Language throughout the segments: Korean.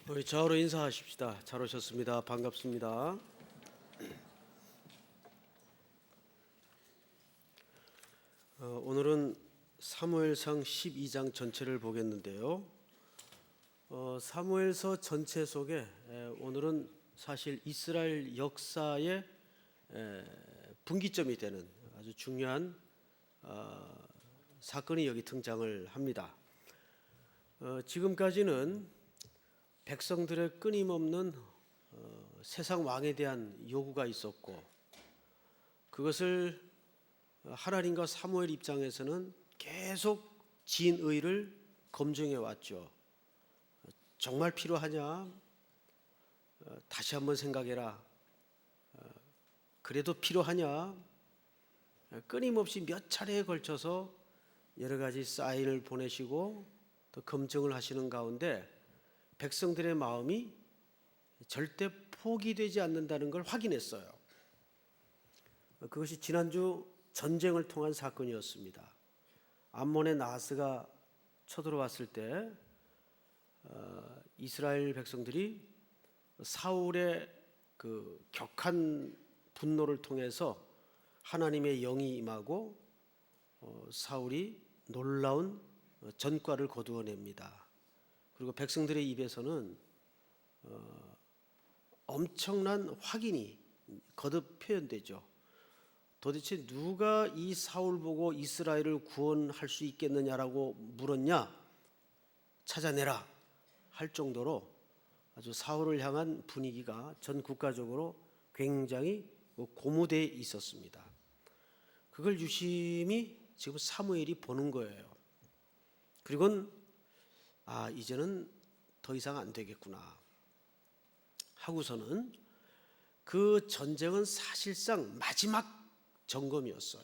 우리 좌우로 인사하십시다. 잘 오셨습니다. 반갑습니다. 오늘은 사무엘상 12장 전체를 보겠는데요. 사무엘서 전체 속에 오늘은 사실 이스라엘 역사의 분기점이 되는 아주 중요한 사건이 여기 등장을 합니다. 지금까지는 백성들의 끊임없는 세상 왕에 대한 요구가 있었고, 그것을 하나님과 사무엘 입장에서는 계속 진의를 검증해 왔죠. 정말 필요하냐? 다시 한번 생각해라. 그래도 필요하냐? 끊임없이 몇 차례에 걸쳐서 여러 가지 사인을 보내시고 또 검증을 하시는 가운데 백성들의 마음이 절대 포기되지 않는다는 걸 확인했어요. 그것이 지난주 전쟁을 통한 사건이었습니다. 암몬의 나하스가 쳐들어왔을 때 이스라엘 백성들이 사울의 그 격한 분노를 통해서 하나님의 영이 임하고 사울이 놀라운 전과를 거두어냅니다. 그리고 백성들의 입에서는 엄청난 확인이 거듭 표현되죠. 도대체 누가 이 사울 보고 이스라엘을 구원할 수 있겠느냐라고 물었냐? 찾아내라 할 정도로 아주 사울을 향한 분위기가 전 국가적으로 굉장히 고무되어 있었습니다. 그걸 유심히 지금 사무엘이 보는 거예요. 그리고는 이제는 더 이상 안 되겠구나 하고서는 그 전쟁은 사실상 마지막 점검이었어요.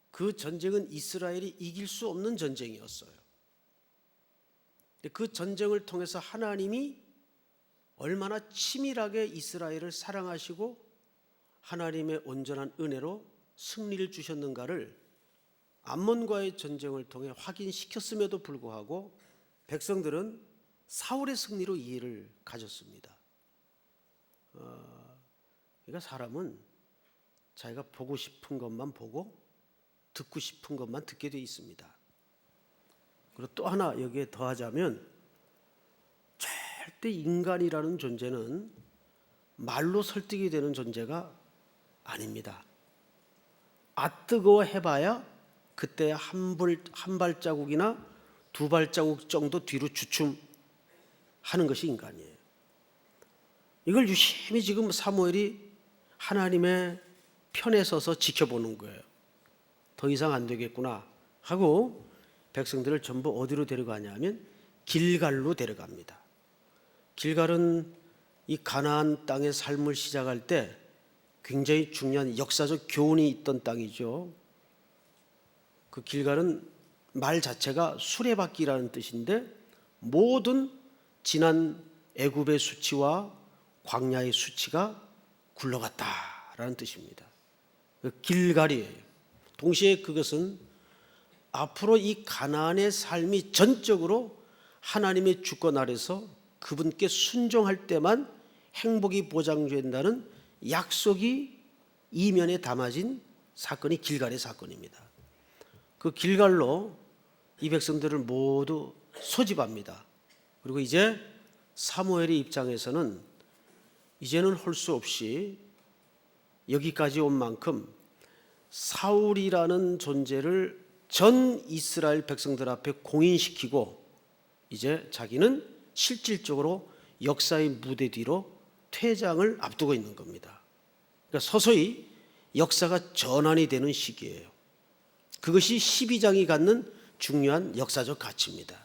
그 전쟁은 이스라엘이 이길 수 없는 전쟁이었어요. 그 전쟁을 통해서 하나님이 얼마나 치밀하게 이스라엘을 사랑하시고 하나님의 온전한 은혜로 승리를 주셨는가를 암몬과의 전쟁을 통해 확인시켰음에도 불구하고 백성들은 사울의 승리로 이해를 가졌습니다. 그러니까 사람은 자기가 보고 싶은 것만 보고 듣고 싶은 것만 듣게 돼 있습니다. 그리고 또 하나 여기에 더하자면 절대 인간이라는 존재는 말로 설득이 되는 존재가 아닙니다. 뜨거워 해봐야 그때 한 발자국이나 두 발자국 정도 뒤로 주춤하는 것이 인간이에요. 이걸 유심히 지금 사무엘이 하나님의 편에 서서 지켜보는 거예요. 더 이상 안 되겠구나 하고 백성들을 전부 어디로 데려가냐면 길갈로 데려갑니다. 길갈은 이 가나안 땅의 삶을 시작할 때 굉장히 중요한 역사적 교훈이 있던 땅이죠. 그 길갈은 말 자체가 수레바퀴라는 뜻인데 모든 지난 애굽의 수치와 광야의 수치가 굴러갔다라는 뜻입니다. 길갈이에요. 동시에 그것은 앞으로 이 가나안의 삶이 전적으로 하나님의 주권 아래서 그분께 순종할 때만 행복이 보장된다는 약속이 이면에 담아진 사건이 길갈의 사건입니다. 그 길갈로 이 백성들을 모두 소집합니다. 그리고 이제 사무엘의 입장에서는 이제는 할 수 없이 여기까지 온 만큼 사울이라는 존재를 전 이스라엘 백성들 앞에 공인시키고 이제 자기는 실질적으로 역사의 무대 뒤로 퇴장을 앞두고 있는 겁니다. 그러니까 서서히 역사가 전환이 되는 시기예요. 그것이 12장이 갖는 중요한 역사적 가치입니다.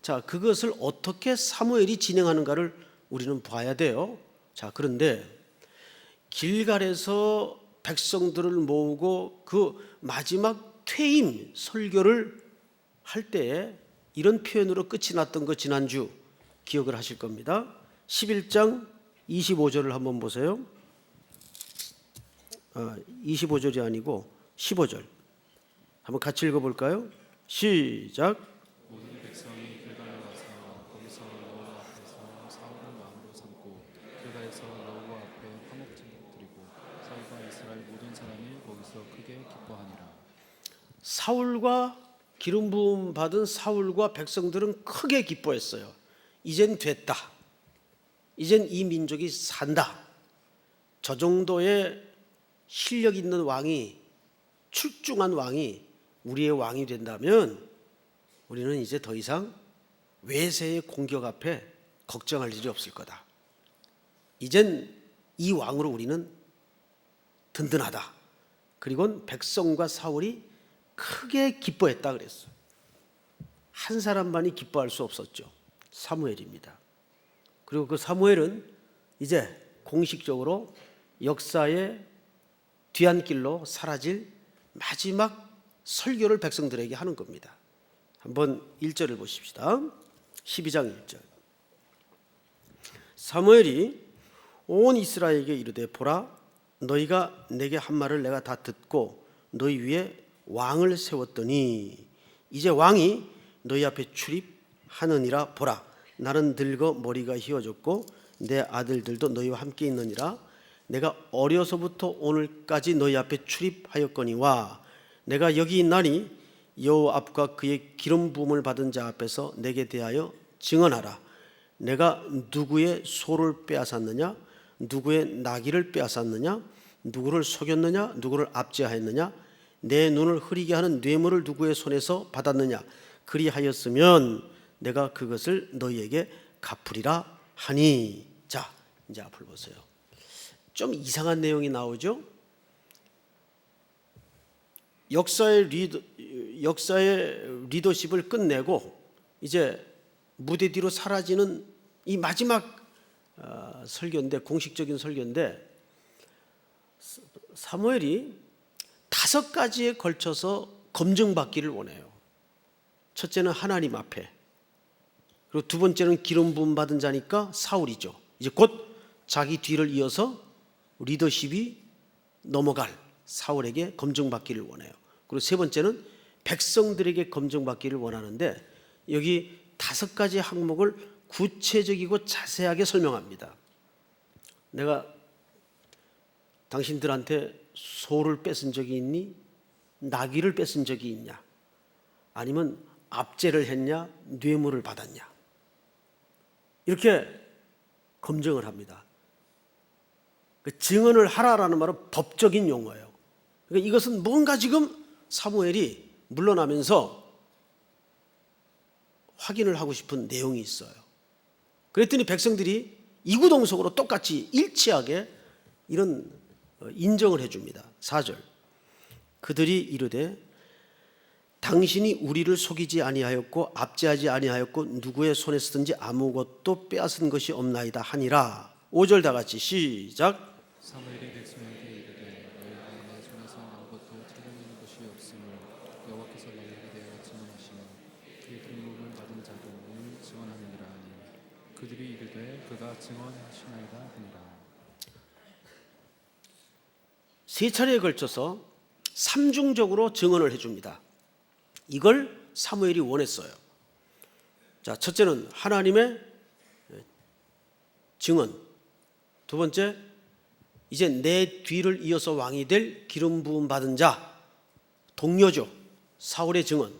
자, 그것을 어떻게 사무엘이 진행하는가를 우리는 봐야 돼요. 자, 그런데 길갈에서 백성들을 모으고 그 마지막 퇴임 설교를 할 때에 이런 표현으로 끝이 났던 거 지난주 기억을 하실 겁니다. 11장 25절을 한번 보세요. 25절이 아니고 15절 한번 같이 읽어볼까요? 시작. 모든 백성이 길갈에 와서 거기서 사울과 기름 부음 받은 사울과 백성들은 크게 기뻐했어요. 이젠 됐다. 이젠 이 민족이 산다. 저 정도의 실력 있는 왕이, 출중한 왕이 우리의 왕이 된다면 우리는 이제 더 이상 외세의 공격 앞에 걱정할 일이 없을 거다. 이젠 이 왕으로 우리는 든든하다. 그리고 백성과 사울이 크게 기뻐했다 그랬어요. 한 사람만이 기뻐할 수 없었죠. 사무엘입니다. 그리고 그 사무엘은 이제 공식적으로 역사의 뒤안길로 사라질 마지막 설교를 백성들에게 하는 겁니다. 한번 1절을 보십시다. 12장 1절. 사무엘이 온 이스라엘에게 이르되 보라 너희가 내게 한 말을 내가 다 듣고 너희 위에 왕을 세웠더니 이제 왕이 너희 앞에 출입하느니라. 보라 나는 늙어 머리가 휘어졌고 내 아들들도 너희와 함께 있느니라. 내가 어려서부터 오늘까지 너희 앞에 출입하였거니와 내가 여기 있나니 여호와 앞과 그의 기름 부음을 받은 자 앞에서 내게 대하여 증언하라. 내가 누구의 소를 빼앗았느냐 누구의 나귀를 빼앗았느냐 누구를 속였느냐 누구를 압제하였느냐 내 눈을 흐리게 하는 뇌물을 누구의 손에서 받았느냐 그리하였으면 내가 그것을 너희에게 갚으리라 하니. 자 이제 앞을 보세요. 좀 이상한 내용이 나오죠. 역사의 리더십을 끝내고 이제 무대 뒤로 사라지는 이 마지막 설교인데, 공식적인 설교인데, 사무엘이 5가지에 걸쳐서 검증받기를 원해요. 첫째는 하나님 앞에, 그리고 두 번째는 기름 부음 받은 자니까 사울이죠. 이제 곧 자기 뒤를 이어서 리더십이 넘어갈 사울에게 검증받기를 원해요. 그리고 세 번째는 백성들에게 검증받기를 원하는데 여기 5가지 항목을 구체적이고 자세하게 설명합니다. 내가 당신들한테 소를 뺏은 적이 있니? 나귀를 뺏은 적이 있냐? 아니면 압제를 했냐? 뇌물을 받았냐? 이렇게 검증을 합니다. 증언을 하라라는 말은 법적인 용어예요. 그러니까 이것은 뭔가 지금 사무엘이 물러나면서 확인을 하고 싶은 내용이 있어요. 그랬더니 백성들이 이구동성으로 똑같이 일치하게 이런 인정을 해줍니다. 4절. 그들이 이르되 당신이 우리를 속이지 아니하였고 압제하지 아니하였고 누구의 손에 쓰든지 아무것도 빼앗은 것이 없나이다 하니라. 5절 다 같이 시작. 사무엘이 백성에게 이르되 너희가 내 손에서 아무것도 찾아내는 것이 없으니 여호와께서 너희에게 대하여 증언하시니 그의 기름 부음을 받은 자도 오늘 증언하느니라 하니 그들이 이르되 그가 증언하시나이다 하니라. 3차례에 걸쳐서 삼중적으로 증언을 해줍니다. 이걸 사무엘이 원했어요. 자, 첫째는 하나님의 증언. 두 번째, 이제 내 뒤를 이어서 왕이 될 기름 부음 받은 자, 동료죠. 사울의 증언.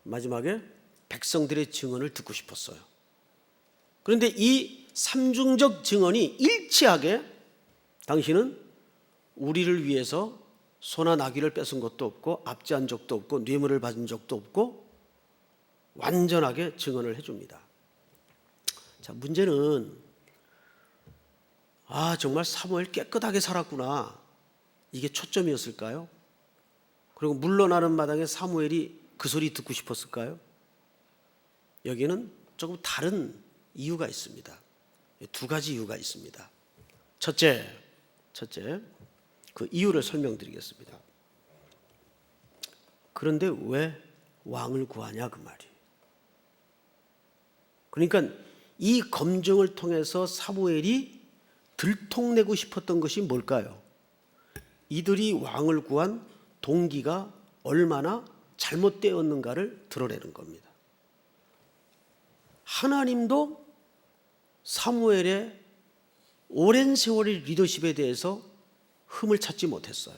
마지막에 백성들의 증언을 듣고 싶었어요. 그런데 이 삼중적 증언이 일치하게 당신은 우리를 위해서 소나 나귀를 뺏은 것도 없고 압제한 적도 없고 뇌물을 받은 적도 없고 완전하게 증언을 해줍니다. 자, 문제는 정말 사무엘 깨끗하게 살았구나. 이게 초점이었을까요? 그리고 물러나는 마당에 사무엘이 그 소리 듣고 싶었을까요? 여기는 조금 다른 이유가 있습니다. 2가지 이유가 있습니다. 첫째, 그 이유를 설명드리겠습니다. 그런데 왜 왕을 구하냐 그 말이에요. 그러니까 이 검증을 통해서 사무엘이 들통내고 싶었던 것이 뭘까요? 이들이 왕을 구한 동기가 얼마나 잘못되었는가를 드러내는 겁니다. 하나님도 사무엘의 오랜 세월의 리더십에 대해서 흠을 찾지 못했어요.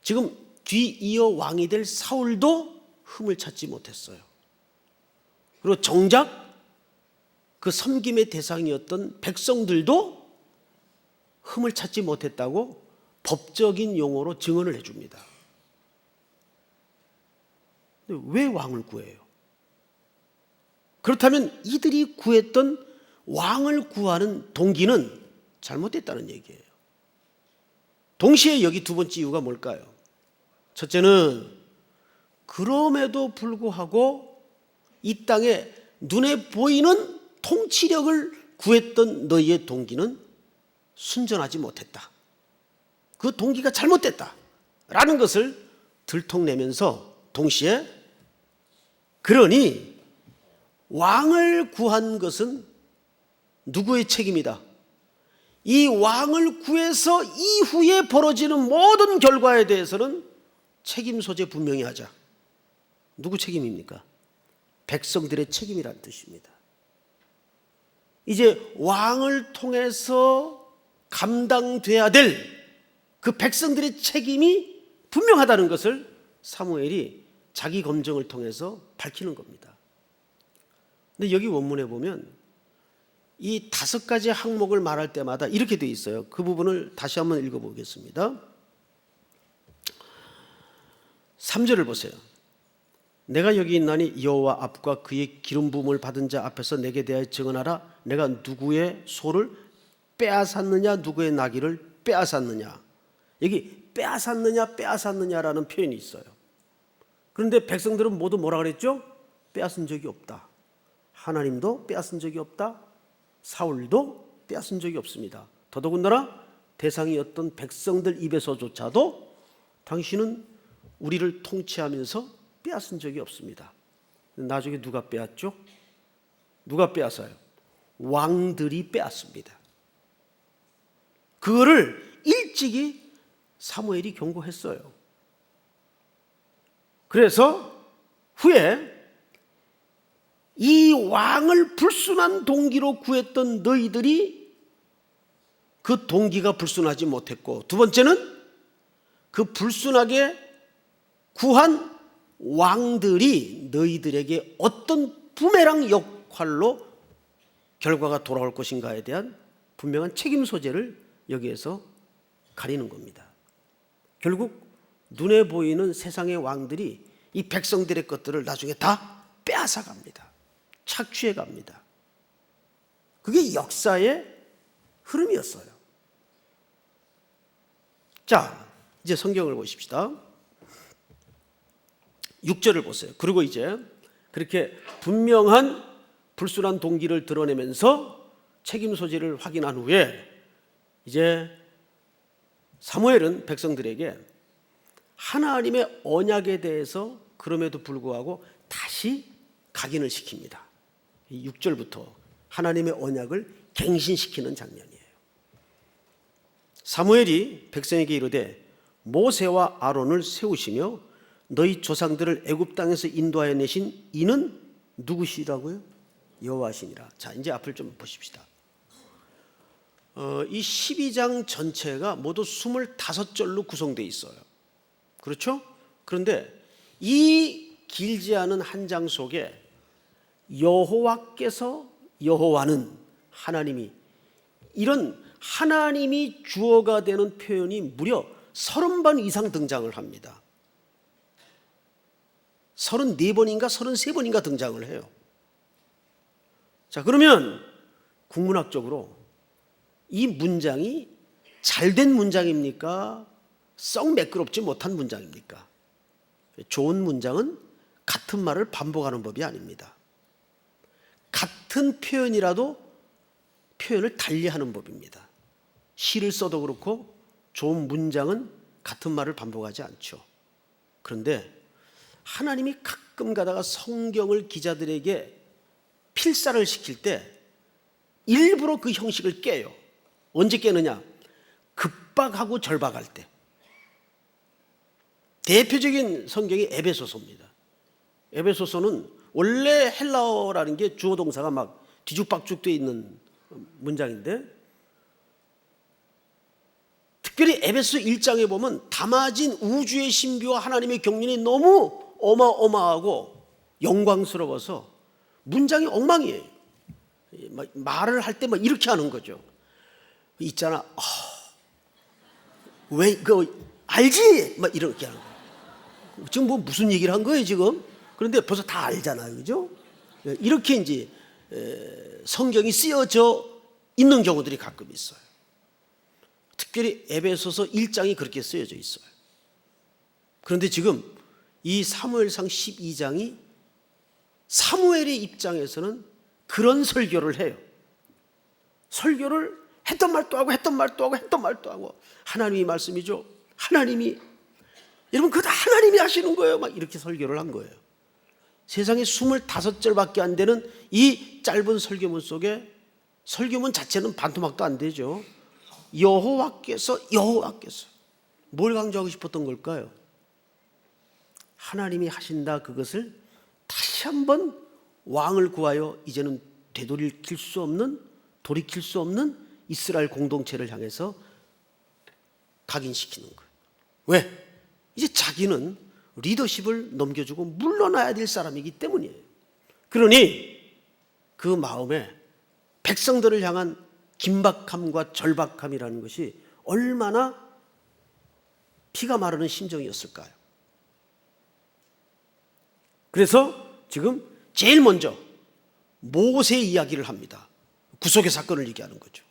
지금 뒤이어 왕이 될 사울도 흠을 찾지 못했어요. 그리고 정작 그 섬김의 대상이었던 백성들도 흠을 찾지 못했다고 법적인 용어로 증언을 해줍니다. 근데 왜 왕을 구해요? 그렇다면 이들이 구했던 왕을 구하는 동기는 잘못됐다는 얘기예요. 동시에 여기 두 번째 이유가 뭘까요? 첫째는 그럼에도 불구하고 이 땅에 눈에 보이는 통치력을 구했던 너희의 동기는 순전하지 못했다. 그 동기가 잘못됐다 라는 것을 들통내면서 동시에 그러니 왕을 구한 것은 누구의 책임이다. 이 왕을 구해서 이후에 벌어지는 모든 결과에 대해서는 책임 소재 분명히 하자. 누구 책임입니까? 백성들의 책임이란 뜻입니다. 이제 왕을 통해서 감당돼야 될 그 백성들의 책임이 분명하다는 것을 사무엘이 자기 검증을 통해서 밝히는 겁니다. 근데 여기 원문에 보면 이 5가지 항목을 말할 때마다 이렇게 돼 있어요. 그 부분을 다시 한번 읽어보겠습니다. 3절을 보세요. 내가 여기 있나니 여호와 앞과 그의 기름 부음을 받은 자 앞에서 내게 대하여 증언하라. 내가 누구의 소를 빼앗았느냐 누구의 나귀를 빼앗았느냐. 여기 빼앗았느냐라는 표현이 있어요. 그런데 백성들은 모두 뭐라 그랬죠? 빼앗은 적이 없다. 하나님도 빼앗은 적이 없다. 사울도 빼앗은 적이 없습니다. 더더군다나 대상이었던 백성들 입에서조차도 당신은 우리를 통치하면서 빼앗은 적이 없습니다. 나중에 누가 빼앗죠? 누가 빼앗아요? 왕들이 빼앗습니다. 그거를 일찍이 사무엘이 경고했어요. 그래서 후에 이 왕을 불순한 동기로 구했던 너희들이 그 동기가 불순하지 못했고, 두 번째는 그 불순하게 구한 왕들이 너희들에게 어떤 부메랑 역할로 결과가 돌아올 것인가에 대한 분명한 책임 소재를 여기에서 가리는 겁니다. 결국 눈에 보이는 세상의 왕들이 이 백성들의 것들을 나중에 다 빼앗아 갑니다. 착취해 갑니다. 그게 역사의 흐름이었어요. 자, 이제 성경을 보십시다. 6절을 보세요. 그리고 이제 그렇게 분명한 불순한 동기를 드러내면서 책임 소재를 확인한 후에 이제 사무엘은 백성들에게 하나님의 언약에 대해서 그럼에도 불구하고 다시 각인을 시킵니다. 6절부터 하나님의 언약을 갱신시키는 장면이에요. 사무엘이 백성에게 이르되 모세와 아론을 세우시며 너희 조상들을 애굽 땅에서 인도하여 내신 이는 누구시라고요? 여호와시니라. 자, 이제 앞을 좀 보십시다. 이 12장 전체가 모두 25절로 구성되어 있어요. 그렇죠? 그런데 이 길지 않은 한 장 속에 여호와는 하나님이, 이런 하나님이 주어가 되는 표현이 무려 30번 이상 등장을 합니다. 34번인가 33번인가 등장을 해요. 자, 그러면 국문학적으로 이 문장이 잘된 문장입니까? 썩 매끄럽지 못한 문장입니까? 좋은 문장은 같은 말을 반복하는 법이 아닙니다. 같은 표현이라도 표현을 달리하는 법입니다. 시를 써도 그렇고 좋은 문장은 같은 말을 반복하지 않죠. 그런데 하나님이 가끔 가다가 성경을 기자들에게 필사를 시킬 때 일부러 그 형식을 깨요. 언제 깨느냐? 급박하고 절박할 때. 대표적인 성경이 에베소서입니다. 에베소서는 원래 헬라어라는 게 주어 동사가 막 뒤죽박죽 되어 있는 문장인데, 특별히 에베소 1장에 보면 담아진 우주의 신비와 하나님의 경륜이 너무 어마어마하고 영광스러워서 문장이 엉망이에요. 말을 할 때 막 이렇게 하는 거죠. 있잖아, 왜 알지? 막 이렇게 하는 거예요. 지금 뭐 무슨 얘기를 한 거예요 지금? 그런데 벌써 다 알잖아요, 그죠? 이렇게 이제 성경이 쓰여져 있는 경우들이 가끔 있어요. 특별히 에베소서 1장이 그렇게 쓰여져 있어요. 그런데 지금 이 사무엘상 12장이 사무엘의 입장에서는 그런 설교를 해요. 설교를 했던 말도 하고 했던 말도 하고 했던 말도 하고, 하나님이 말씀이죠. 하나님이, 여러분 그거 다 하나님이 하시는 거예요. 막 이렇게 설교를 한 거예요. 세상에 25절밖에 안 되는 이 짧은 설교문 속에, 설교문 자체는 반토막도 안 되죠. 여호와께서 뭘 강조하고 싶었던 걸까요? 하나님이 하신다, 그것을 다시 한번 왕을 구하여 이제는 돌이킬 수 없는 이스라엘 공동체를 향해서 각인시키는 거예요. 왜? 이제 자기는 리더십을 넘겨주고 물러나야 될 사람이기 때문이에요. 그러니 그 마음에 백성들을 향한 긴박함과 절박함이라는 것이 얼마나 피가 마르는 심정이었을까요? 그래서 지금 제일 먼저 모세 이야기를 합니다. 구속의 사건을 얘기하는 거죠.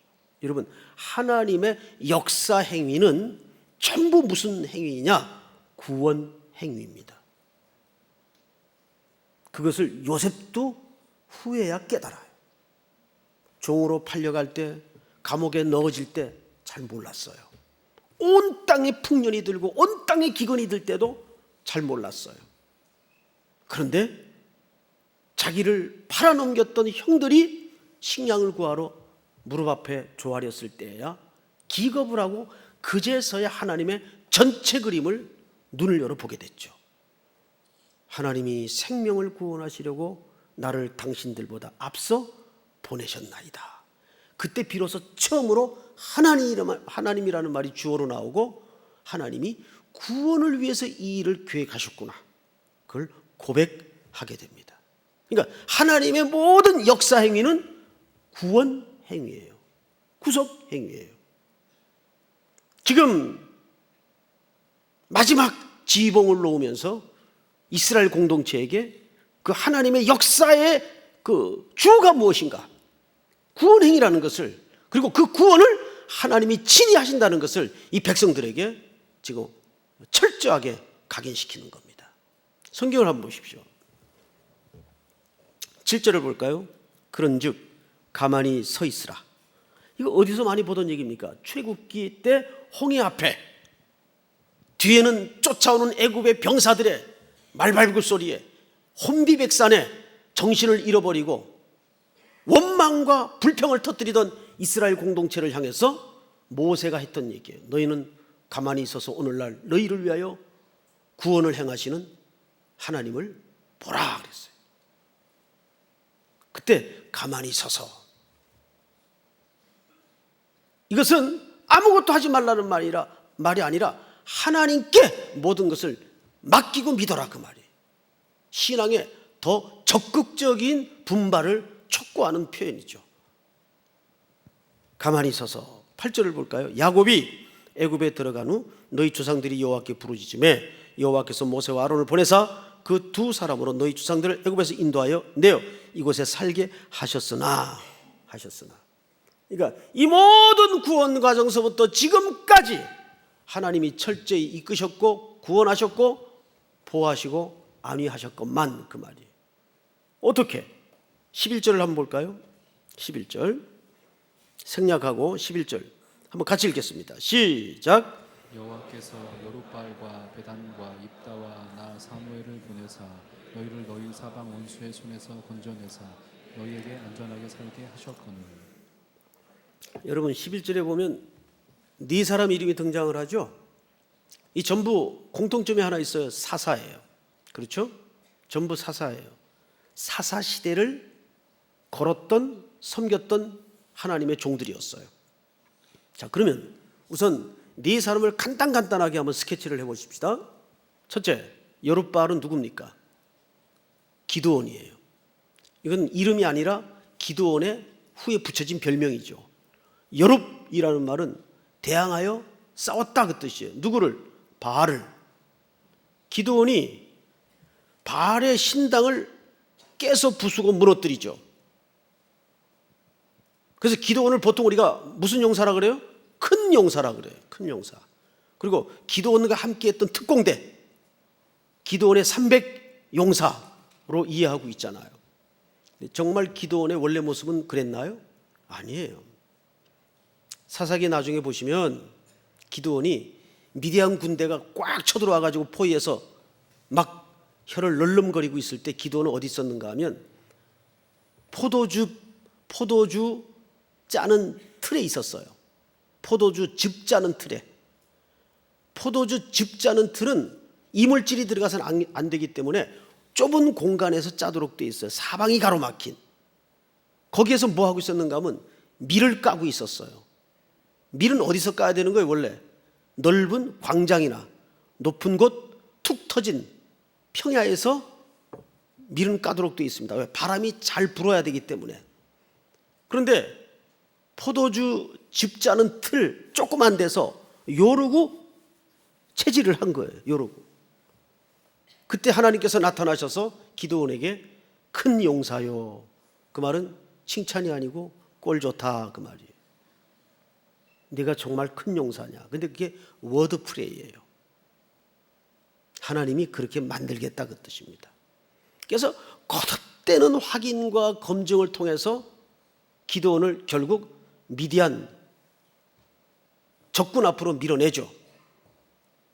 여러분, 하나님의 역사 행위는 전부 무슨 행위냐? 구원 행위입니다. 그것을 요셉도 후에야 깨달아요. 종으로 팔려갈 때, 감옥에 넣어질 때 잘 몰랐어요. 온 땅에 풍년이 들고 온 땅에 기근이 들 때도 잘 몰랐어요. 그런데 자기를 팔아넘겼던 형들이 식량을 구하러 무릎 앞에 조아렸을 때야 기겁을 하고 그제서야 하나님의 전체 그림을 눈을 열어 보게 됐죠. 하나님이 생명을 구원하시려고 나를 당신들보다 앞서 보내셨나이다. 그때 비로소 처음으로 하나님이라는 말이 주어로 나오고, 하나님이 구원을 위해서 이 일을 계획하셨구나, 그걸 고백하게 됩니다. 그러니까 하나님의 모든 역사 행위는 구원 행위예요. 구속 행위예요. 지금 마지막 지봉을 놓으면서 이스라엘 공동체에게 그 하나님의 역사의 그 주어가 무엇인가, 구원 행위라는 것을, 그리고 그 구원을 하나님이 친히 하신다는 것을 이 백성들에게 지금 철저하게 각인시키는 겁니다. 성경을 한번 보십시오. 7절을 볼까요? 그런즉 가만히 서 있으라. 이거 어디서 많이 보던 얘기입니까? 출애굽기 때 홍해 앞에, 뒤에는 쫓아오는 애굽의 병사들의 말발굽 소리에 혼비백산에 정신을 잃어버리고 원망과 불평을 터뜨리던 이스라엘 공동체를 향해서 모세가 했던 얘기예요. 너희는 가만히 있어서 오늘날 너희를 위하여 구원을 행하시는 하나님을 보라 그랬어요. 그때 가만히 서서, 이것은 아무것도 하지 말라는 말이 아니라 하나님께 모든 것을 맡기고 믿어라, 그 말이에요. 신앙의 더 적극적인 분발을 촉구하는 표현이죠. 가만히 서서 8절을 볼까요? 야곱이 애굽에 들어간 후 너희 조상들이 여호와께 부르짖음에 여호와께서 모세와 아론을 보내사 그 두 사람으로 너희 조상들을 애굽에서 인도하여 내어 이곳에 살게 하셨으나. 그러니까 이 모든 구원 과정서부터 지금까지 하나님이 철저히 이끄셨고 구원하셨고 보호하시고 안위하셨건만, 그 말이에요. 어떻게? 11절을 한번 볼까요? 11절 생략하고 11절 한번 같이 읽겠습니다. 시작. 여호와께서 여룻바알과 베단과 입다와 나 사무엘을 보내사 너희를 너희 사방 원수의 손에서 건져내사 너희에게 안전하게 살게 하셨거늘. 여러분 11절에 보면 네 사람 이름이 등장을 하죠. 이 전부 공통점이 하나 있어요. 사사예요. 그렇죠? 전부 사사예요. 사사 시대를 걸었던, 섬겼던 하나님의 종들이었어요. 자, 그러면 우선 네 사람을 간단하게 한번 스케치를 해보십시다. 첫째, 여룻바알은 누굽니까? 기드온이에요. 이건 이름이 아니라 기드온의 후에 붙여진 별명이죠. 여룻이라는 말은 대항하여 싸웠다 그 뜻이에요. 누구를? 바알을. 기드온이 바알의 신당을 깨서 부수고 무너뜨리죠. 그래서 기드온을 보통 우리가 무슨 용사라 그래요? 큰 용사라 그래요. 큰 용사. 그리고 기드온과 함께했던 특공대, 기드온의 300 용사로 이해하고 있잖아요. 정말 기드온의 원래 모습은 그랬나요? 아니에요. 사사기 나중에 보시면 기드온이 미디안 군대가 꽉 쳐들어와 가지고 포위해서 막 혀를 널름거리고 있을 때 기드온은 어디 있었는가 하면 포도주 짜는 틀에 있었어요. 포도주 즙 짜는 틀에. 포도주 즙 짜는 틀은 이물질이 들어가서는 안 되기 때문에 좁은 공간에서 짜도록 돼 있어요. 사방이 가로막힌. 거기에서 뭐 하고 있었는가 하면 밀을 까고 있었어요. 밀은 어디서 까야 되는 거예요? 원래 넓은 광장이나 높은 곳 툭 터진 평야에서 밀은 까도록 되어 있습니다. 왜? 바람이 잘 불어야 되기 때문에. 그런데 포도주 즙 짜는 틀 조그만 데서 요러고 체질을 한 거예요. 요러고. 그때 하나님께서 나타나셔서 기드온에게 큰 용사요. 그 말은 칭찬이 아니고 꼴 좋다 그 말이에요. 네가 정말 큰 용사냐. 근데 그게 워드 프레이예요. 하나님이 그렇게 만들겠다 그 뜻입니다. 그래서 거듭되는 확인과 검증을 통해서 기드온을 결국 미디안 적군 앞으로 밀어내죠.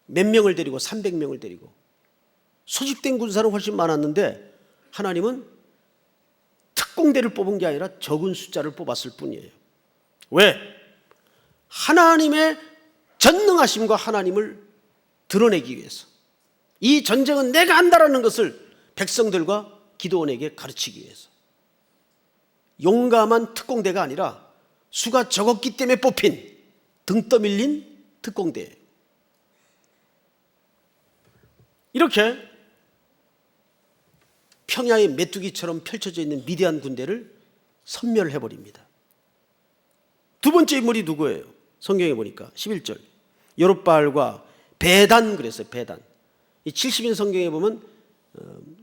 몇 명을 데리고 300명을 데리고 소집된 군사는 훨씬 많았는데 하나님은 특공대를 뽑은 게 아니라 적은 숫자를 뽑았을 뿐이에요. 왜? 하나님의 전능하심과 하나님을 드러내기 위해서. 이 전쟁은 내가 한다라는 것을 백성들과 기드온에게 가르치기 위해서. 용감한 특공대가 아니라 수가 적었기 때문에 뽑힌 등 떠밀린 특공대예요. 이렇게 평야의 메뚜기처럼 펼쳐져 있는 미디안 군대를 섬멸해버립니다. 두 번째 인물이 누구예요? 성경에 보니까 11절 여룻바알과 베단 그랬어요. 베단. 이 70인 성경에 보면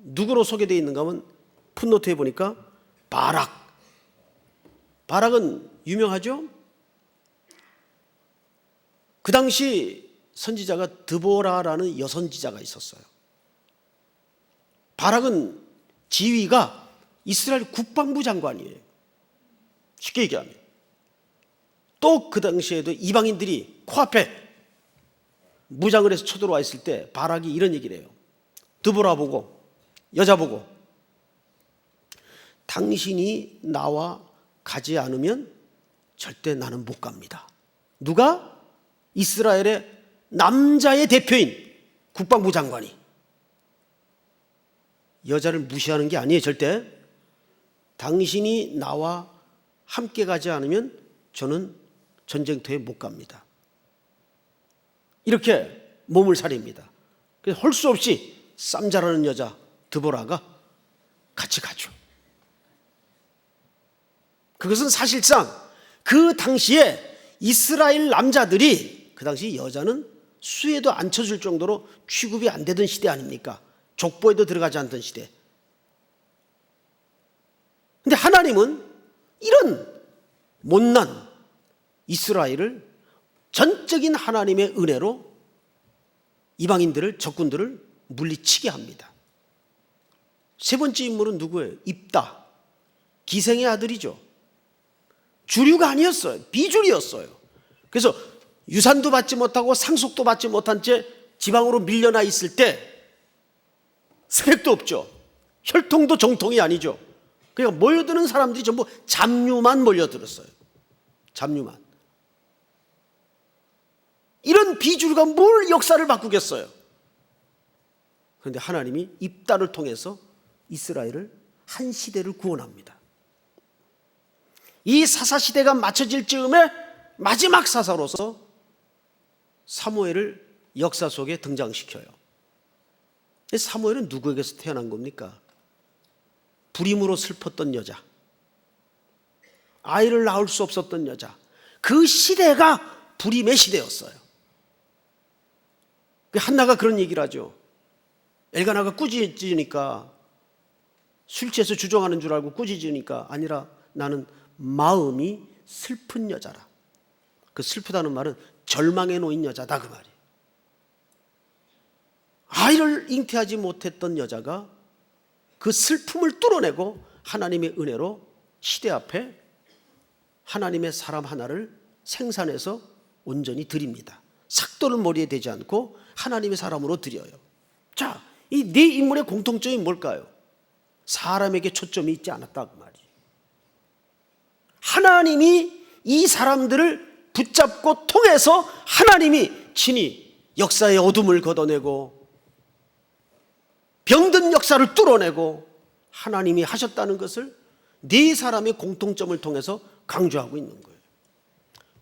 누구로 소개되어 있는가 하면 풋노트에 보니까 바락. 바락은 유명하죠? 그 당시 선지자가 드보라라는 여선지자가 있었어요. 바락은 지위가 이스라엘 국방부 장관이에요. 쉽게 얘기하면. 또 그 당시에도 이방인들이 코앞에 무장을 해서 쳐들어와 있을 때 바락이 이런 얘기를 해요. 드보라 보고 여자 보고 당신이 나와 가지 않으면 절대 나는 못 갑니다. 누가? 이스라엘의 남자의 대표인 국방부 장관이. 여자를 무시하는 게 아니에요. 절대. 당신이 나와 함께 가지 않으면 저는 전쟁터에 못 갑니다. 이렇게 몸을 사립니다. 그래서 할 수 없이 쌈 잘하는 여자 드보라가 같이 가죠. 그것은 사실상 그 당시에 이스라엘 남자들이, 그 당시 여자는 수에도 안 쳐줄 정도로 취급이 안 되던 시대 아닙니까? 족보에도 들어가지 않던 시대. 근데 하나님은 이런 못난 이스라엘을 전적인 하나님의 은혜로 이방인들을, 적군들을 물리치게 합니다. 세 번째 인물은 누구예요? 입다. 기생의 아들이죠. 주류가 아니었어요. 비주류였어요. 그래서 유산도 받지 못하고 상속도 받지 못한 채 지방으로 밀려나 있을 때 스펙도 없죠. 혈통도 정통이 아니죠. 그러니까 모여드는 사람들이 전부 잡류만 몰려들었어요. 잡류만. 이런 비주류가 뭘 역사를 바꾸겠어요. 그런데 하나님이 입다를 통해서 이스라엘을 한 시대를 구원합니다. 이 사사시대가 맞춰질 즈음에 마지막 사사로서 사무엘을 역사 속에 등장시켜요. 사무엘은 누구에게서 태어난 겁니까? 불임으로 슬펐던 여자, 아이를 낳을 수 없었던 여자, 그 시대가 불임의 시대였어요. 한나가 그런 얘기를 하죠. 엘가나가 꾸짖으니까, 술 취해서 주정하는 줄 알고 꾸짖으니까, 아니라 나는 마음이 슬픈 여자라. 그 슬프다는 말은 절망에 놓인 여자다, 그 말이에요. 아이를 잉태하지 못했던 여자가 그 슬픔을 뚫어내고 하나님의 은혜로 시대 앞에 하나님의 사람 하나를 생산해서 온전히 드립니다. 삭도를 머리에 대지 않고 하나님의 사람으로 드려요. 자, 이 네 인물의 공통점이 뭘까요? 사람에게 초점이 있지 않았다, 그 말이에요. 하나님이 이 사람들을 붙잡고 통해서 하나님이 친히 역사의 어둠을 걷어내고 병든 역사를 뚫어내고 하나님이 하셨다는 것을 네 사람의 공통점을 통해서 강조하고 있는 거예요.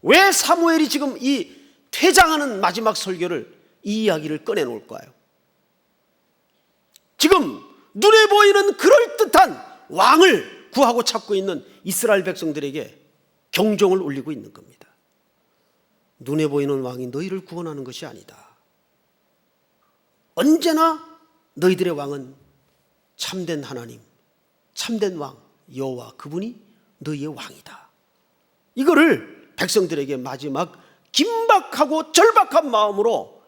왜 사무엘이 지금 이 퇴장하는 마지막 설교를, 이 이야기를 꺼내놓을까요? 지금 눈에 보이는 그럴듯한 왕을 구하고 찾고 있는 이스라엘 백성들에게 경종을 울리고 있는 겁니다. 눈에 보이는 왕이 너희를 구원하는 것이 아니다. 언제나 너희들의 왕은 참된 하나님, 참된 왕 여호와, 그분이 너희의 왕이다. 이거를 백성들에게 마지막 긴박하고 절박한 마음으로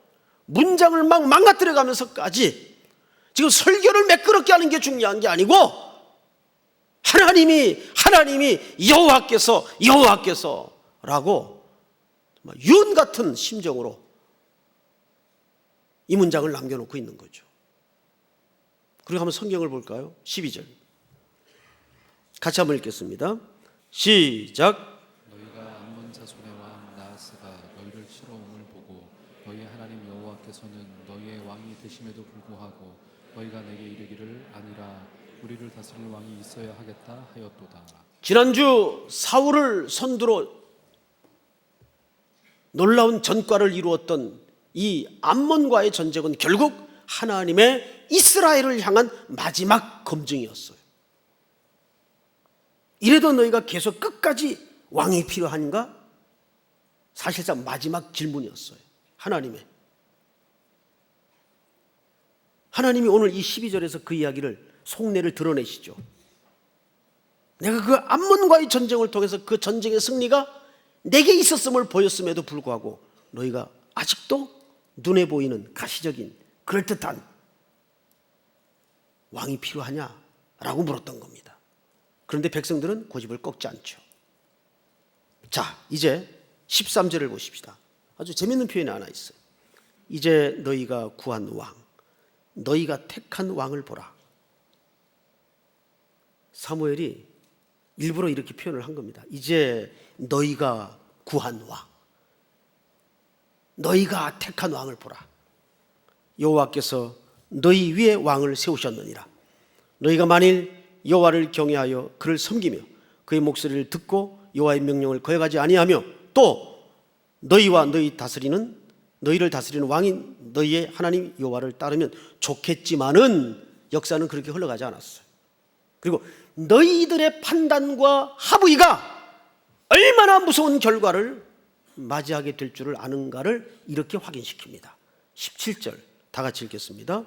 문장을 막 망가뜨려가면서까지 지금 설교를 매끄럽게 하는 게 중요한 게 아니고 하나님이 여호와께서라고 유언 같은 심정으로 이 문장을 남겨놓고 있는 거죠. 그리고 한번 성경을 볼까요? 12절 같이 한번 읽겠습니다. 시작. 너희가 암몬 자손의 왕 나하스가 너희를 치러 옴을 보고 너희 하나님 여호와께서는 너희의 왕이 되심에도 불구하고 너희가 내게 이르기를 아니라 우리를 다스릴 왕이 있어야 하겠다 하였도다. 지난주 사울을 선두로 놀라운 전과를 이루었던 이 암몬과의 전쟁은 결국 하나님의 이스라엘을 향한 마지막 검증이었어요. 이래도 너희가 계속 끝까지 왕이 필요한가? 사실상 마지막 질문이었어요. 하나님이 오늘 이 12절에서 그 이야기를 속내를 드러내시죠. 내가 그 암몬과의 전쟁을 통해서 그 전쟁의 승리가 내게 있었음을 보였음에도 불구하고 너희가 아직도 눈에 보이는 가시적인 그럴듯한 왕이 필요하냐라고 물었던 겁니다. 그런데 백성들은 고집을 꺾지 않죠. 자, 이제 13절을 보십시다. 아주 재밌는 표현이 하나 있어요. 이제 너희가 구한 왕, 너희가 택한 왕을 보라. 사무엘이 일부러 이렇게 표현을 한 겁니다. 이제 너희가 구한 왕, 너희가 택한 왕을 보라. 여호와께서 너희 위에 왕을 세우셨느니라. 너희가 만일 여호와를 경외하여 그를 섬기며 그의 목소리를 듣고 여호와의 명령을 거역하지 아니하며 또 너희를 다스리는 왕인 너희의 하나님 여호와를 따르면 좋겠지만은 역사는 그렇게 흘러가지 않았어요. 그리고 너희들의 판단과 합의가 얼마나 무서운 결과를 맞이하게 될 줄을 아는가를 이렇게 확인시킵니다. 17절 다 같이 읽겠습니다.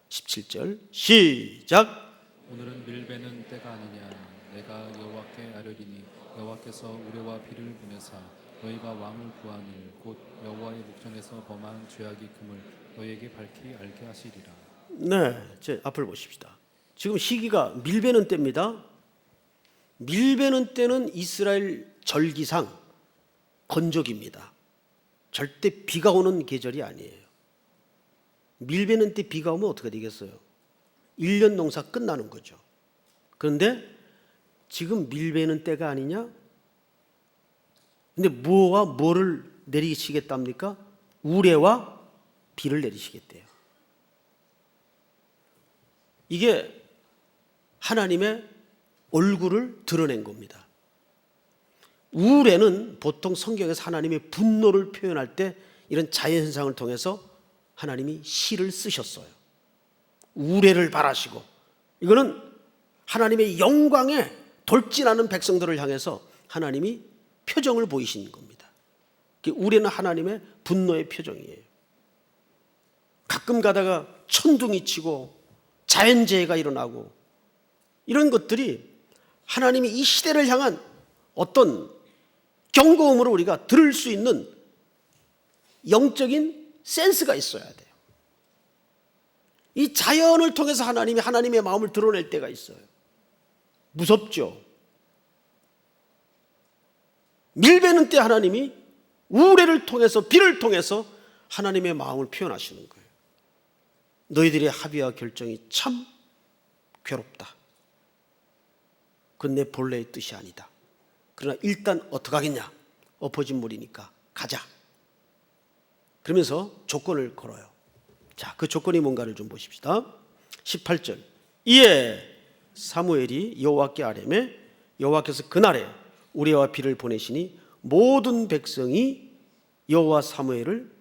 17절 시작. 오늘은 밀베는 때가 아니냐. 내가 여호와께 아뢰리니 여호와께서 우레와 비를 보내사 너희가 왕을 구하니 곧 여호와의 목전에서 범한 죄악이 금을 너희에게 밝히 알게 하시리라. 네, 제 앞을 보십시다. 지금 시기가 밀베는 때입니다. 밀베는 때는 이스라엘 절기상 건조기입니다. 절대 비가 오는 계절이 아니에요. 밀베는 때 비가 오면 어떻게 되겠어요? 1년 농사 끝나는 거죠. 그런데 지금 밀베는 때가 아니냐? 근데 뭐와 뭐를 내리시겠답니까? 우레와 비를 내리시겠대요. 이게 하나님의 얼굴을 드러낸 겁니다. 우레는 보통 성경에서 하나님의 분노를 표현할 때 이런 자연현상을 통해서 하나님이 시를 쓰셨어요. 우레를 바라시고, 이거는 하나님의 영광에 돌진하는 백성들을 향해서 하나님이 표정을 보이신 겁니다. 우레는 하나님의 분노의 표정이에요. 가끔 가다가 천둥이 치고 자연재해가 일어나고 이런 것들이 하나님이 이 시대를 향한 어떤 경고음으로 우리가 들을 수 있는 영적인 센스가 있어야 돼요. 이 자연을 통해서 하나님이 하나님의 마음을 드러낼 때가 있어요. 무섭죠. 밀베는 때 하나님이 우레를 통해서, 비를 통해서 하나님의 마음을 표현하시는 거예요. 너희들의 합의와 결정이 참 괴롭다. 그건 내 본래의 뜻이 아니다. 그러나 일단 어떡하겠냐? 엎어진 물이니까 가자. 그러면서 조건을 걸어요. 자, 그 조건이 뭔가를 좀 보십시다. 18절. 이에 사무엘이 여호와께 아뢰매 여호와께서 그날에 우레와 비를 보내시니 모든 백성이 여호와 사무엘을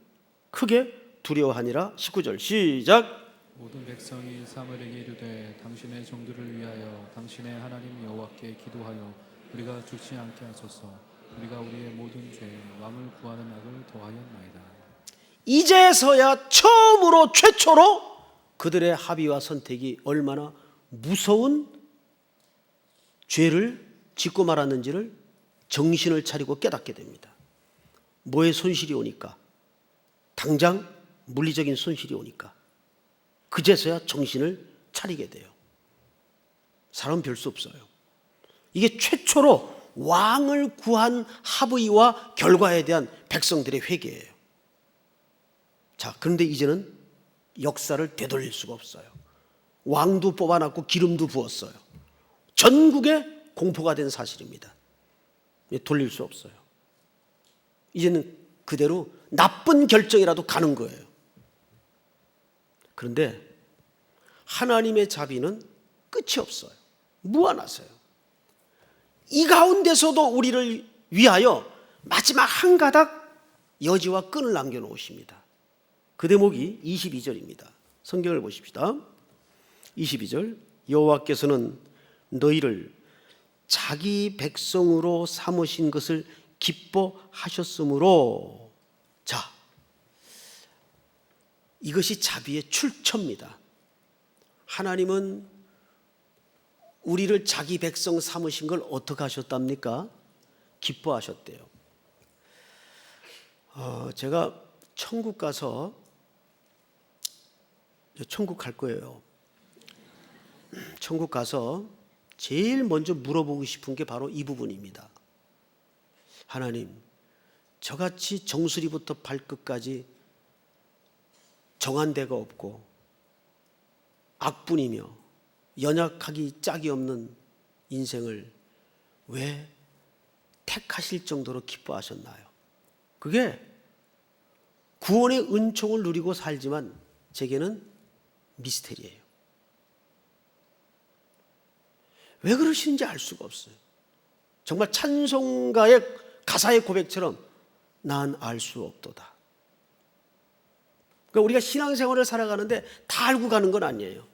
크게 두려워하니라. 19절 시작. 모든 백성이 사무엘에게 이르되 당신의 종들을 위하여 당신의 하나님 여호와께 기도하여 우리가 죽지 않게 하소서. 우리가 우리의 모든 죄 왕을 구하는 악을 더하였나이다. 이제서야 처음으로 최초로 그들의 합의와 선택이 얼마나 무서운 죄를 짓고 말았는지를 정신을 차리고 깨닫게 됩니다. 뭐에 손실이 오니까? 당장 물리적인 손실이 오니까 그제서야 정신을 차리게 돼요. 사람은 별 수 없어요. 이게 최초로 왕을 구한 합의와 결과에 대한 백성들의 회개예요. 자, 그런데 이제는 역사를 되돌릴 수가 없어요. 왕도 뽑아놨고 기름도 부었어요. 전국에 공포가 된 사실입니다. 돌릴 수 없어요. 이제는 그대로 나쁜 결정이라도 가는 거예요. 그런데 하나님의 자비는 끝이 없어요. 무한하세요. 이 가운데서도 우리를 위하여 마지막 한 가닥 여지와 끈을 남겨놓으십니다. 그 대목이 22절입니다. 성경을 보십시다. 22절. 여호와께서는 너희를 자기 백성으로 삼으신 것을 기뻐하셨으므로. 자, 이것이 자비의 출처입니다. 하나님은 우리를 자기 백성 삼으신 걸 어떻게 하셨답니까? 기뻐하셨대요. 제가 천국 가서, 천국 갈 거예요. 천국 가서 제일 먼저 물어보고 싶은 게 바로 이 부분입니다. 하나님, 저같이 정수리부터 발끝까지 정한 데가 없고 악분이며 연약하기 짝이 없는 인생을 왜 택하실 정도로 기뻐하셨나요? 그게 구원의 은총을 누리고 살지만 제게는 미스테리예요. 왜 그러시는지 알 수가 없어요. 정말 찬송가의 가사의 고백처럼 난 알 수 없도다. 그러니까 우리가 신앙생활을 살아가는데 다 알고 가는 건 아니에요.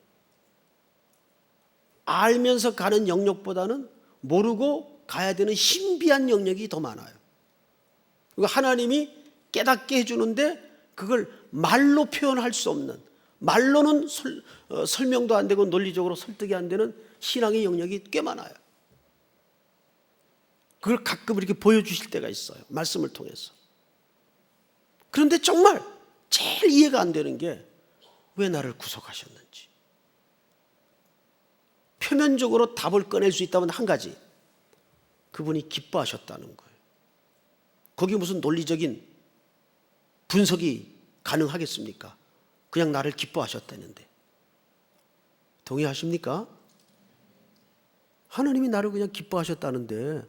알면서 가는 영역보다는 모르고 가야 되는 신비한 영역이 더 많아요. 그러니까 하나님이 깨닫게 해주는데 그걸 말로 표현할 수 없는, 말로는 설명도 안 되고 논리적으로 설득이 안 되는 신앙의 영역이 꽤 많아요. 그걸 가끔 이렇게 보여주실 때가 있어요. 말씀을 통해서. 그런데 정말 제일 이해가 안 되는 게 왜 나를 구속하셨는지. 표면적으로 답을 꺼낼 수 있다면 한 가지, 그분이 기뻐하셨다는 거예요. 거기 무슨 논리적인 분석이 가능하겠습니까? 그냥 나를 기뻐하셨다는데. 동의하십니까? 하나님이 나를 그냥 기뻐하셨다는데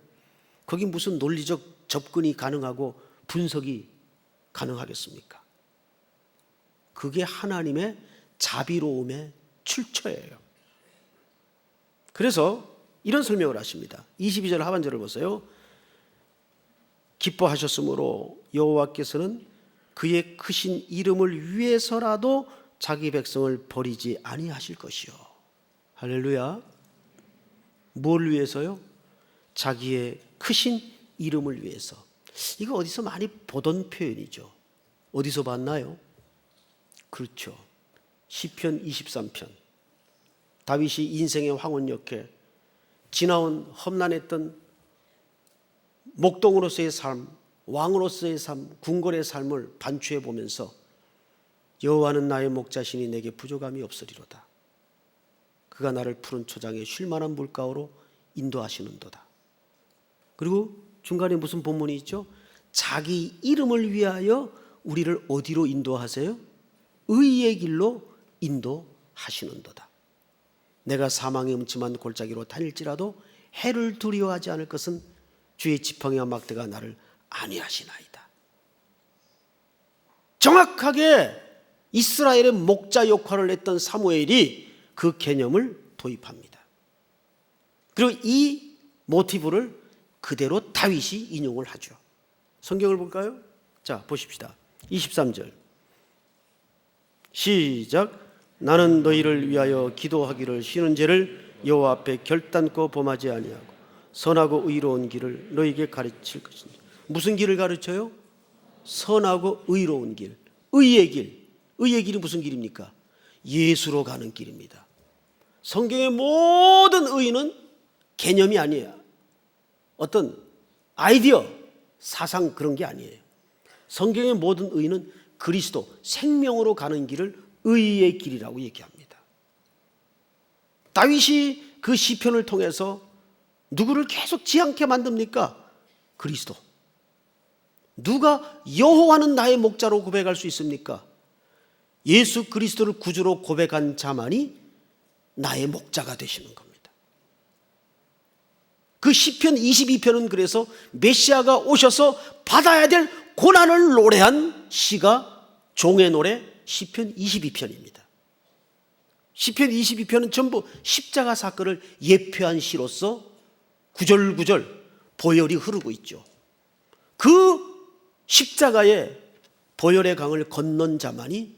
거기 무슨 논리적 접근이 가능하고 분석이 가능하겠습니까? 그게 하나님의 자비로움의 출처예요. 그래서 이런 설명을 하십니다. 22절 하반절을 보세요. 기뻐하셨으므로 여호와께서는 그의 크신 이름을 위해서라도 자기 백성을 버리지 아니하실 것이요. 할렐루야. 뭘 위해서요? 자기의 크신 이름을 위해서. 이거 어디서 많이 보던 표현이죠. 어디서 봤나요? 그렇죠. 시편 23편. 다윗이 인생의 황혼역에 지나온 험난했던 목동으로서의 삶, 왕으로서의 삶, 궁궐의 삶을 반추해 보면서 여호와는 나의 목자시니 내게 부족함이 없으리로다. 그가 나를 푸른 초장에 쉴 만한 물가로 인도하시는도다. 그리고 중간에 무슨 본문이 있죠? 자기 이름을 위하여 우리를 어디로 인도하세요? 의의 길로 인도하시는도다. 내가 사망의 음침한 골짜기로 다닐지라도 해를 두려워하지 않을 것은 주의 지팡이와 막대가 나를 안위하시나이다. 정확하게 이스라엘의 목자 역할을 했던 사무엘이 그 개념을 도입합니다. 그리고 이 모티브를 그대로 다윗이 인용을 하죠. 성경을 볼까요? 자, 보십시다. 23절 시작. 나는 너희를 위하여 기도하기를 쉬는 죄를 여호와 앞에 결단코 범하지 아니하고 선하고 의로운 길을 너희에게 가르칠 것이니. 무슨 길을 가르쳐요? 선하고 의로운 길, 의의 길. 의의 길이 무슨 길입니까? 예수로 가는 길입니다. 성경의 모든 의는 개념이 아니에요. 어떤 아이디어, 사상 그런 게 아니에요. 성경의 모든 의는 그리스도, 생명으로 가는 길을 의의 길이라고 얘기합니다. 다윗이 그 시편을 통해서 누구를 계속 지향케 만듭니까? 그리스도. 누가 여호와는 나의 목자로 고백할 수 있습니까? 예수 그리스도를 구주로 고백한 자만이 나의 목자가 되시는 겁니다. 그 시편 22편은 그래서 메시아가 오셔서 받아야 될 고난을 노래한 시가 종의 노래 시편 22편입니다. 시편 22편은 전부 십자가 사건을 예표한 시로서 구절구절 보혈이 흐르고 있죠. 그 십자가의 보혈의 강을 건넌 자만이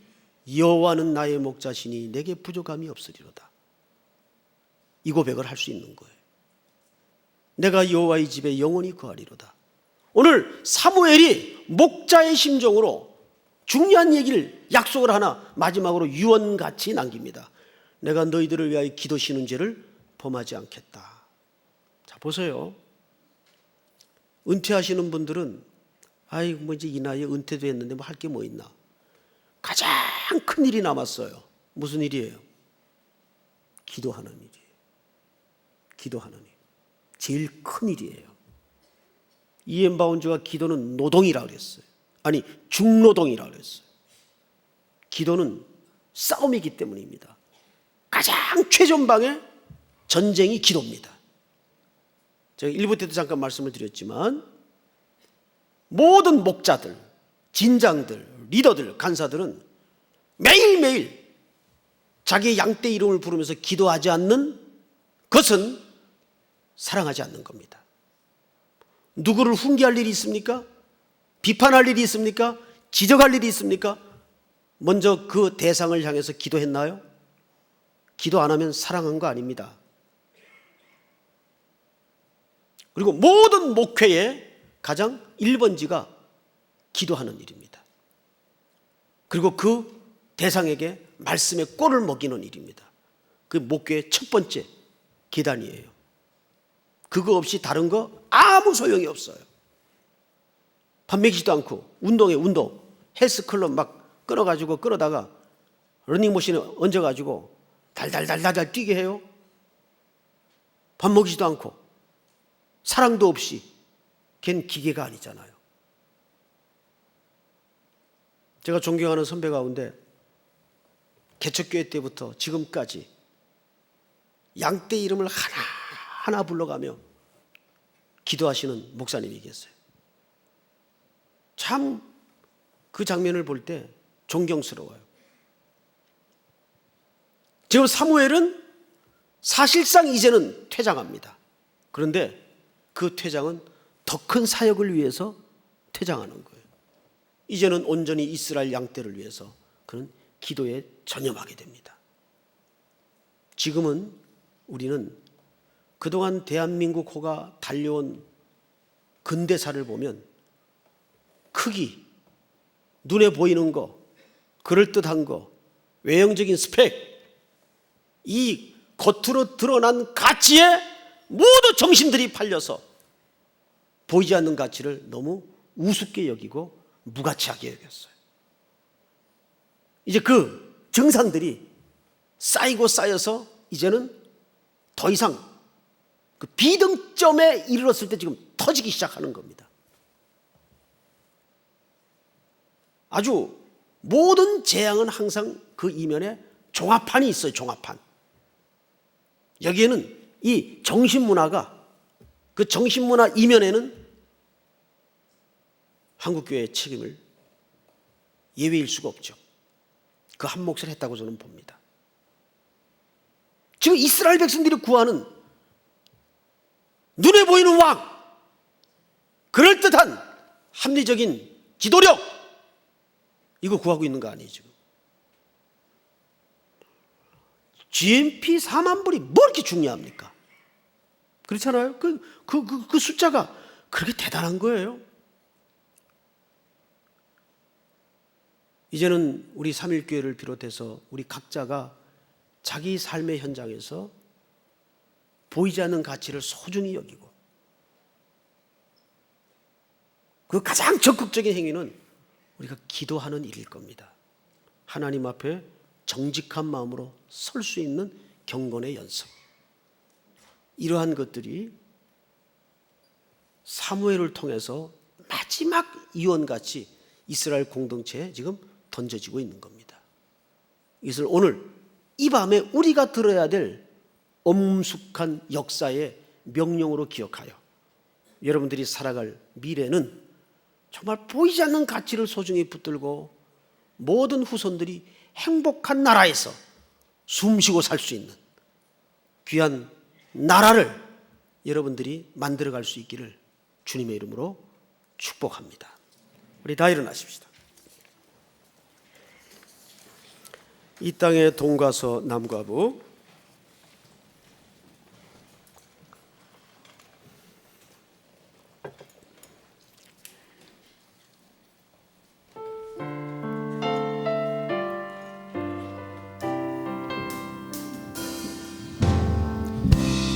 여호와는 나의 목자시니 내게 부족함이 없으리로다. 이 고백을 할 수 있는 거예요. 내가 여호와의 집에 영원히 거하리로다. 오늘 사무엘이 목자의 심정으로 중요한 얘기를, 약속을 하나 마지막으로 유언같이 남깁니다. 내가 너희들을 위하여 기도 쉬는 죄를 범하지 않겠다. 자, 보세요. 은퇴하시는 분들은 아이고 뭐 이제 이 나이에 은퇴도 했는데 뭐 할 게 뭐 있나. 가장 큰 일이 남았어요. 무슨 일이에요? 기도하는 일이에요. 기도하는 일. 제일 큰 일이에요. 이엠 바운즈가 기도는 노동이라고 그랬어요. 아니, 중노동이라고 그랬어요. 기도는 싸움이기 때문입니다. 가장 최전방의 전쟁이 기도입니다. 제가 1부 때도 잠깐 말씀을 드렸지만 모든 목자들, 진장들, 리더들, 간사들은 매일매일 자기의 양떼 이름을 부르면서 기도하지 않는 것은 사랑하지 않는 겁니다. 누구를 훈계할 일이 있습니까? 비판할 일이 있습니까? 지적할 일이 있습니까? 먼저 그 대상을 향해서 기도했나요? 기도 안 하면 사랑한 거 아닙니다. 그리고 모든 목회의 가장 1번지가 기도하는 일입니다. 그리고 그 대상에게 말씀의 꼴을 먹이는 일입니다. 그 목회의 첫 번째 계단이에요. 그거 없이 다른 거 아무 소용이 없어요. 밥 먹이지도 않고 운동 헬스클럽 막 끌어다가 러닝머신에 얹어가지고 달달달달 뛰게 해요. 밥 먹이지도 않고 사랑도 없이. 걔는 기계가 아니잖아요. 제가 존경하는 선배 가운데 개척교회 때부터 지금까지 양떼 이름을 하나하나 불러가며 기도하시는 목사님이 계세요. 참 그 장면을 볼 때 존경스러워요. 지금 사무엘은 사실상 이제는 퇴장합니다. 그런데 그 퇴장은 더 큰 사역을 위해서 퇴장하는 거예요. 이제는 온전히 이스라엘 양떼를 위해서 그는 기도에 전념하게 됩니다. 지금은 우리는 그동안 대한민국 호가 달려온 근대사를 보면 크기, 눈에 보이는 거, 그럴듯한 거, 외형적인 스펙, 이 겉으로 드러난 가치에 모두 정신들이 팔려서 보이지 않는 가치를 너무 우습게 여기고 무가치하게 여겼어요. 이제 그 증상들이 쌓이고 쌓여서 이제는 더 이상 그 비등점에 이르렀을 때 지금 터지기 시작하는 겁니다. 아주 모든 재앙은 항상 그 이면에 종합판이 있어요. 종합판. 여기에는 이 정신문화가, 그 정신문화 이면에는 한국교회의 책임을 예외일 수가 없죠. 그 한 몫을 했다고 저는 봅니다. 지금 이스라엘 백성들이 구하는 눈에 보이는 왕, 그럴듯한 합리적인 지도력, 이거 구하고 있는 거 아니에요 지금. GNP 4만 불이 뭐 이렇게 중요합니까? 그렇잖아요. 그 숫자가 그렇게 대단한 거예요. 이제는 우리 삼일교회를 비롯해서 우리 각자가 자기 삶의 현장에서 보이지 않는 가치를 소중히 여기고, 그 가장 적극적인 행위는 우리가 기도하는 일일 겁니다. 하나님 앞에 정직한 마음으로 설 수 있는 경건의 연습, 이러한 것들이 사무엘을 통해서 마지막 이원같이 이스라엘 공동체에 지금 던져지고 있는 겁니다. 이것을 오늘 이 밤에 우리가 들어야 될 엄숙한 역사의 명령으로 기억하여 여러분들이 살아갈 미래는 정말 보이지 않는 가치를 소중히 붙들고 모든 후손들이 행복한 나라에서 숨쉬고 살 수 있는 귀한 나라를 여러분들이 만들어갈 수 있기를 주님의 이름으로 축복합니다. 우리 다 일어나십시다. 이 땅의 동과서 남과부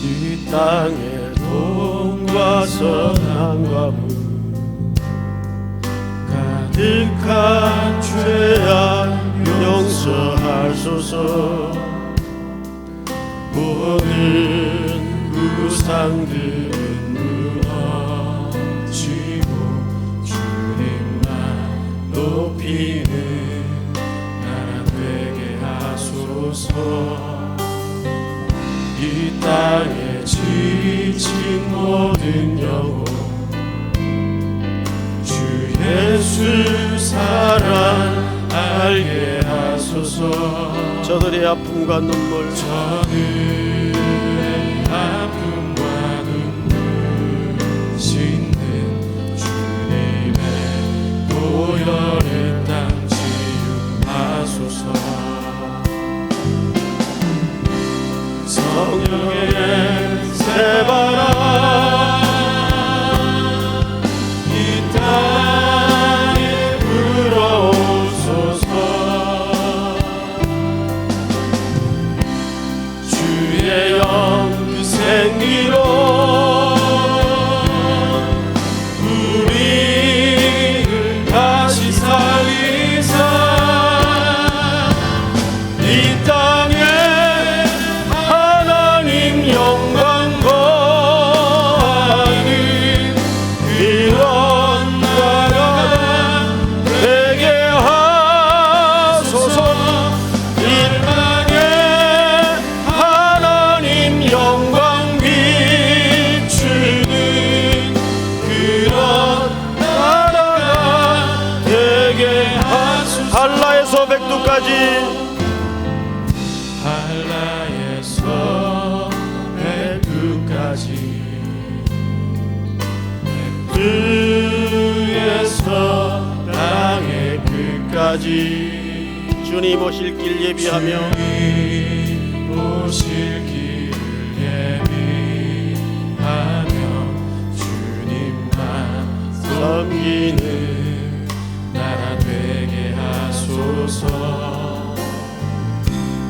이 땅의 동과서 남과부 가득한 죄악 용서하소서. 모든 우상들은 무너지고 주님만 높이는 나라 되게 하소서. 이 땅에 지친 모든 영혼 주 예수 사랑 알게 하소서. 저들의 아픔과 눈물 아픔과 눈물 씻는 주님의 보혈의 땀 지음하소서. 성령의 새바람 이 땅에 불어오소서. 주의 영 그 생기로 우리를 다시 살리사 이 땅에 하나님 영광 거하는 그런 나라가 되게 하소서. 이 땅에 하나님 영광 비추는 그런 나라가 되게 하소서. 한라에서 백두까지 한라에서 백두까지 백두에서 땅에 예비하지. 주님 오실 길 예비하며 오실 길을 예비하며 주님만 섬기는 나라 되게 하소서.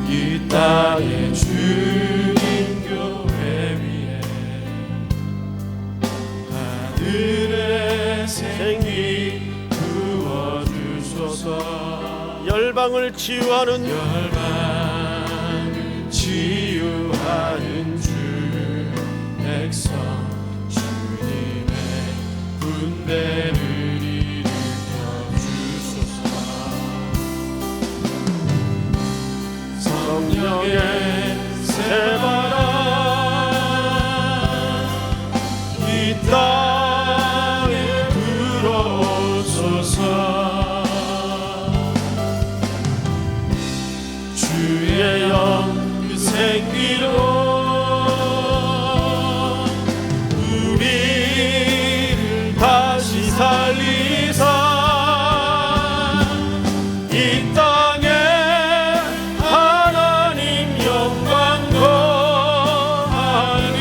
이 땅에 주님 교회 위에 하늘의 생기 부어주소서. 열방을 치유하는 열방을 치유하는 주 백성 주님의 군대를 일으켜 주소서. 성령의 새바람 이 땅에 불어오소서. 주의 영 그 생기로 우리를 다시 살리사 이 땅에 하나님 영광 거하는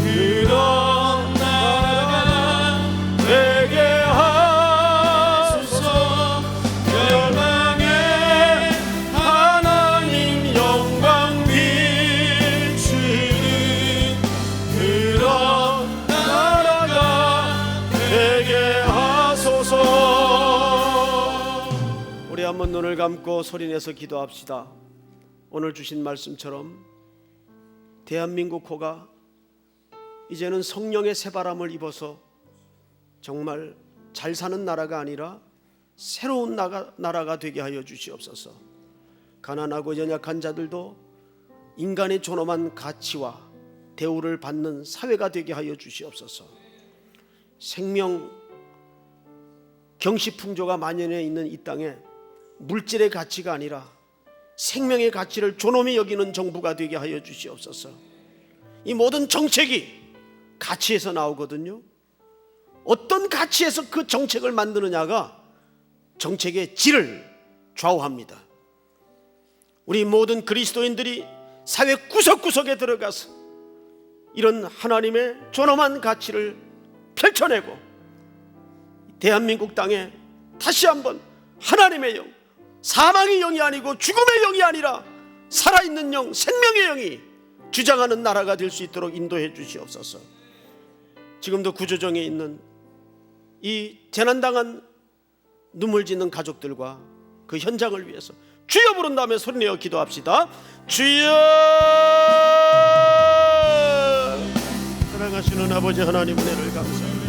그런 나라가 되게 하소서. 열방에 하나님 영광 비추는 그런 나라가 되게 하소서. 우리 한번 눈을 감고 소리내서 기도합시다. 오늘 주신 말씀처럼 대한민국 호가 이제는 성령의 새바람을 입어서 정말 잘 사는 나라가 아니라 새로운 나라가 되게 하여 주시옵소서. 가난하고 연약한 자들도 인간의 존엄한 가치와 대우를 받는 사회가 되게 하여 주시옵소서. 생명 경시풍조가 만연해 있는 이 땅에 물질의 가치가 아니라 생명의 가치를 존엄히 여기는 정부가 되게 하여 주시옵소서. 이 모든 정책이 가치에서 나오거든요. 어떤 가치에서 그 정책을 만드느냐가 정책의 질을 좌우합니다. 우리 모든 그리스도인들이 사회 구석구석에 들어가서 이런 하나님의 존엄한 가치를 펼쳐내고 대한민국 땅에 다시 한번 하나님의 영, 사망의 영이 아니고 죽음의 영이 아니라 살아있는 영, 생명의 영이 주장하는 나라가 될 수 있도록 인도해 주시옵소서. 지금도 구조정에 있는 이 재난당한 눈물 짓는 가족들과 그 현장을 위해서 주여 부른 다음에 소리내어 기도합시다. 주여! 사랑하시는 아버지 하나님 은혜를 감사합니다.